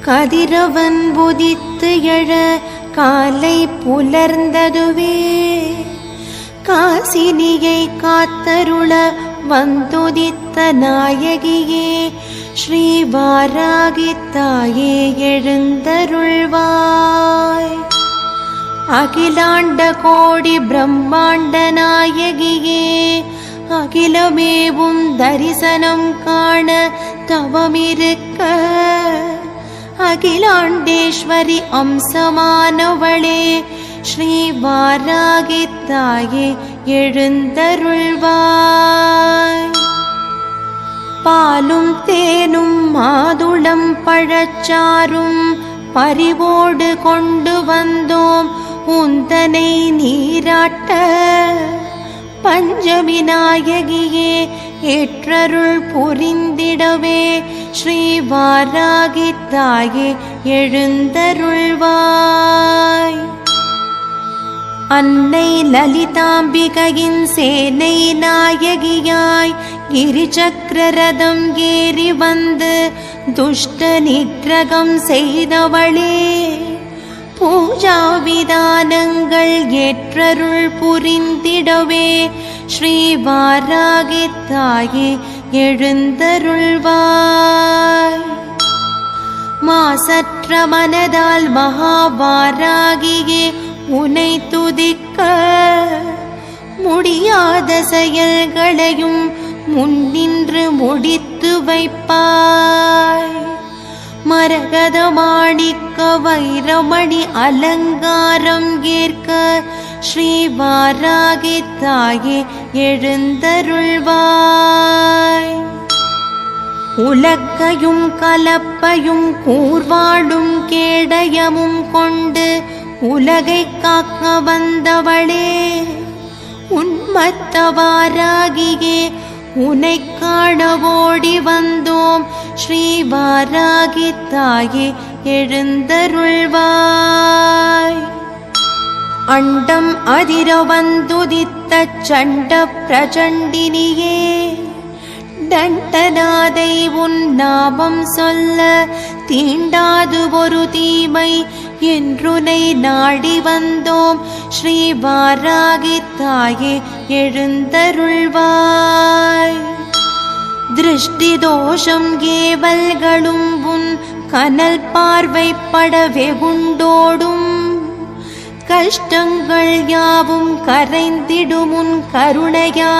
கதிரவன் உதித்து எழ காலை புலர்ந்ததுவே காசினியை காத்தருள வந்துதித்த நாயகியே ஸ்ரீ வாராகி தாயே எழுந்தருள்வாய். அகிலாண்ட கோடி பிரம்மாண்ட நாயகியே அகிலமேவும் தரிசனம் காண தவமிருக்க அகிலாண்டேஸ்வரி அம்சமானவளே ஸ்ரீ வாராகி தாயே எழுந்தருள்வாய். பாலும் தேனும் மாதுளம் பழச்சாரும் பரிவோடு கொண்டு வந்தோம் உந்தனை நீராட்ட. பஞ்சமி நாயகியே ஏற்றருள் புரிந்திடவே ஸ்ரீ வாராகி தாயே எழுந்தருள்வாய். அன்னை லலிதாம்பிகையின் சேனை நாயகியாய் கிரிசக்கரரதம் ஏறி வந்து துஷ்ட நிகிரகம் செய்தவளே பூஜா விதானங்கள் ஏற்றருள் புரிந்திடவே ஸ்ரீ வாராகி தாயே எழுந்தருள்வாய். மாசற்ற மனதால் மகாவாராகியே உனை துதிக்க முடியாத செயல்களையும் முன்னின்று முடித்து வைப்பாய். மரகத மாணிக்க வைரமணி அலங்காரம் ஏற்க ஸ்ரீ வாராகி தாயே எழுந்தருள்வாய். உலக்கையும் கலப்பையும் கூர்வாடும் கேடயமும் கொண்டு உலகை காக்க வந்தவளே உன்மத்த வாராகியே உனை காண ஓடி வந்தோம் ஸ்ரீ வாராகி தாயே எழுந்தருள்வாய். அண்டம் அதிர வந்துதித்த சண்ட பிரச்சண்டினியே தண்டநாதை உன் நாமம் சொல்ல தீண்டாது ஒரு தீமை என்றுனை நாடி வந்தோம் ஸ்ரீ வாராகி தாயே எழுந்தருள்வாய். திருஷ்டி தோஷம் கேவல்களும் உன் கனல் பார்வைப்பட வெகுண்டோடும் கஷ்டங்கள் யாவும் கரைந்திடும் உன் கருணையால்